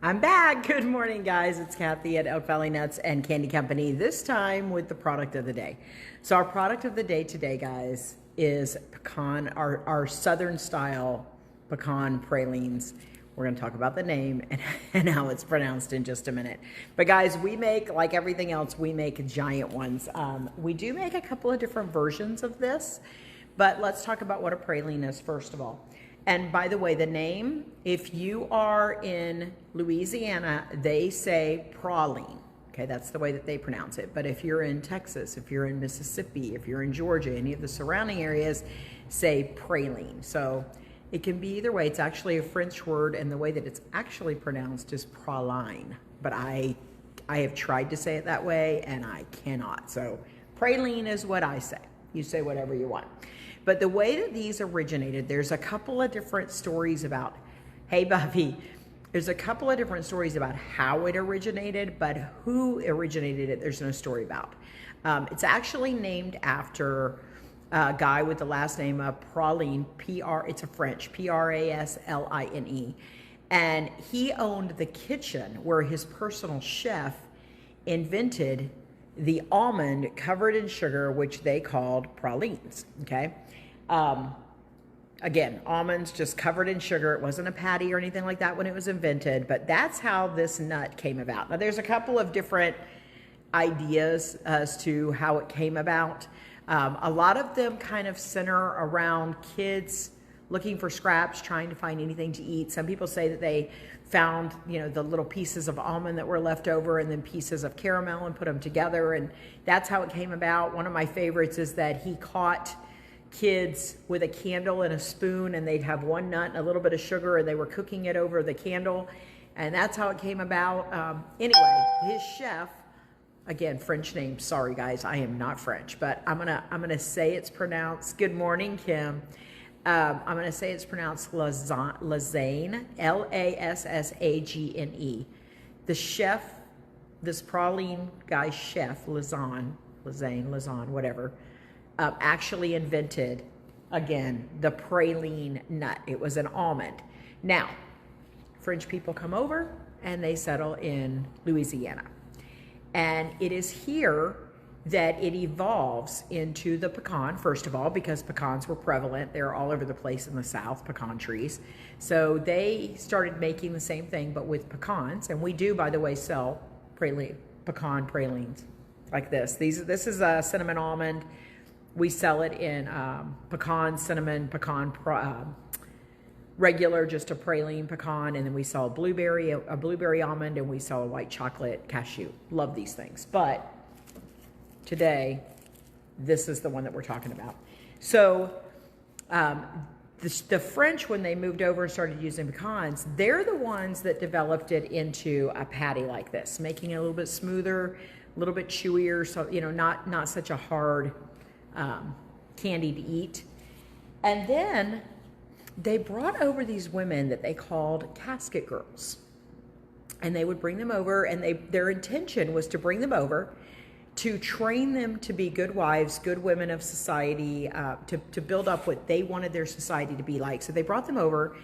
I'm back. Good morning, guys. It's Kathy at Elk Valley Nuts and Candy Company, this time with the product of the day. So our product of the day today, guys, is pecan, our southern style pecan pralines. We're going to talk about the name and how it's pronounced in just a minute. But guys, we make, like everything else, we make giant ones. We do make a couple of different versions of this, but let's talk about what a praline is first of all. And by the way, the name, if you are in Louisiana, they say praline. Okay, that's the way that they pronounce it. But if you're in Texas, if you're in Mississippi, if you're in Georgia, any of the surrounding areas, say praline. So it can be either way. It's actually a French word, and the way that it's actually pronounced is praline. But I have tried to say it that way, and I cannot. So praline is what I say. You say whatever you want. But the way that these originated, there's a couple of different stories about, hey, Buffy, there's a couple of different stories about how it originated, but who originated it, there's no story about. It's actually named after a guy with the last name of Praline, it's a French, Prasline. And he owned the kitchen where his personal chef invented the almond covered in sugar, which they called pralines, okay? Again, almonds just covered in sugar. It wasn't a patty or anything like that when it was invented, but that's how this nut came about. Now, there's a couple of different ideas as to how it came about. A lot of them kind of center around kids looking for scraps, trying to find anything to eat. Some people say that they found, the little pieces of almond that were left over and then pieces of caramel and put them together, and that's how it came about. One of my favorites is that he caught kids with a candle and a spoon, and they'd have one nut and a little bit of sugar, and they were cooking it over the candle, and that's how it came about. Anyway, his chef, again, French name, sorry guys, I am not French, but I'm gonna say it's pronounced, good morning, Kim. I'm going to say it's pronounced Lasagne, Lassagne. The chef, this praline guy's chef, Lasagne, whatever, actually invented, again, the praline nut. It was an almond. Now, French people come over and they settle in Louisiana. And it is here that it evolves into the pecan, first of all, because pecans were prevalent. They're all over the place in the South, pecan trees. So they started making the same thing, but with pecans. And we do, by the way, sell pecan pralines like this. This is a cinnamon almond. We sell it in pecan, cinnamon, pecan, regular, just a praline pecan. And then we sell a blueberry almond, and we sell a white chocolate cashew. Love these things. But today, this is the one that we're talking about. So the French, when they moved over and started using pecans, they're the ones that developed it into a patty like this, making it a little bit smoother, a little bit chewier, so not such a hard candy to eat. And then they brought over these women that they called casket girls, and they would bring them over, and their intention was to bring them over to train them to be good wives, good women of society, to build up what they wanted their society to be like. So they brought them over.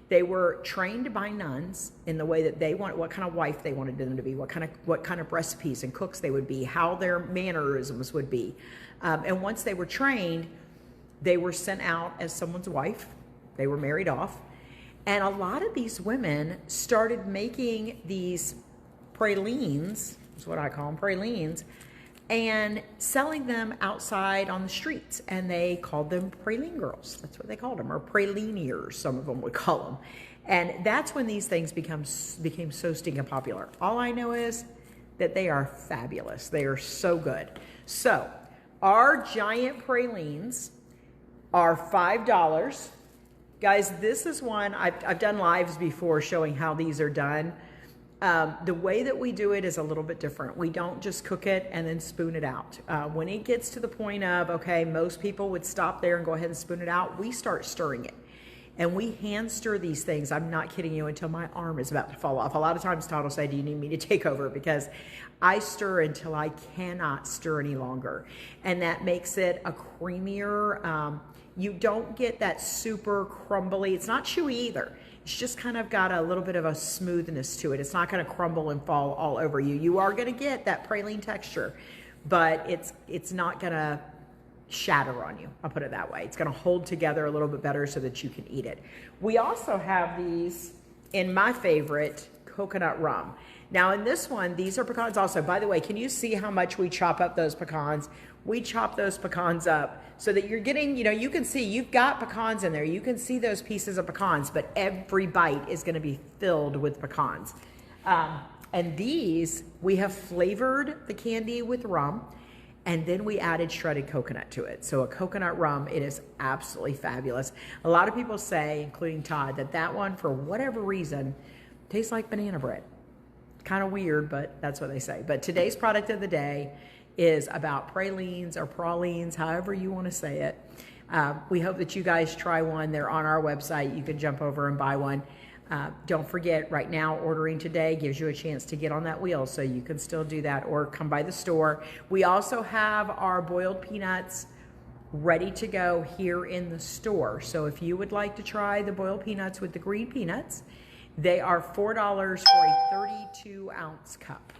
They were trained by nuns in the way that they want, what kind of wife they wanted them to be, what kind of recipes and cooks they would be, how their mannerisms would be. And once they were trained, they were sent out as someone's wife. They were married off. And a lot of these women started making these pralines, is what I call them, pralines, and selling them outside on the streets. And they called them praline girls. That's what they called them, or pralineers, some of them would call them. And that's when these things became so stinking popular. All I know is that they are fabulous. They are so good. So our giant pralines are $5. Guys, this is one, I've done lives before showing how these are done. The way that we do it is a little bit different. We don't just cook it and then spoon it out. When it gets to the point of, okay, most people would stop there and go ahead and spoon it out, we start stirring it. And we hand stir these things, I'm not kidding you, until my arm is about to fall off. A lot of times Todd will say, do you need me to take over? Because I stir until I cannot stir any longer. And that makes it a creamier, You don't get that super crumbly. It's not chewy either. It's just kind of got a little bit of a smoothness to it. It's not going to crumble and fall all over you. You are going to get that praline texture, but it's not going to shatter on you. I'll put it that way. It's going to hold together a little bit better so that you can eat it. We also have these in my favorite, coconut rum. Now in this one, these are pecans also. By the way, can you see how much we chop up those pecans? We chop those pecans up so that you're getting, you can see you've got pecans in there. You can see those pieces of pecans, but every bite is going to be filled with pecans. And these, we have flavored the candy with rum, and then we added shredded coconut to it. So a coconut rum, it is absolutely fabulous. A lot of people say, including Todd, that one, for whatever reason, tastes like banana bread. Kind of weird, but that's what they say. But today's product of the day is about pralines or pralines, however you want to say it. We hope that you guys try one. They're on our website. You can jump over and buy one. Don't forget, right now, ordering today gives you a chance to get on that wheel, so you can still do that or come by the store. We also have our boiled peanuts ready to go here in the store. So if you would like to try the boiled peanuts with the green peanuts, they are $4 for a 32-ounce cup.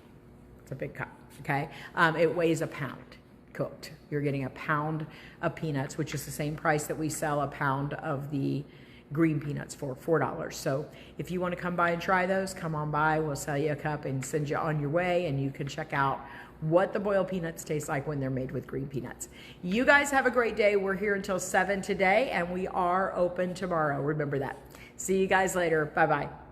It's a big cup, okay? It weighs a pound cooked. You're getting a pound of peanuts, which is the same price that we sell a pound of the green peanuts for, $4. So if you want to come by and try those, come on by. We'll sell you a cup and send you on your way, and you can check out what the boiled peanuts taste like when they're made with green peanuts. You guys have a great day. We're here until 7 today, and we are open tomorrow. Remember that. See you guys later. Bye-bye.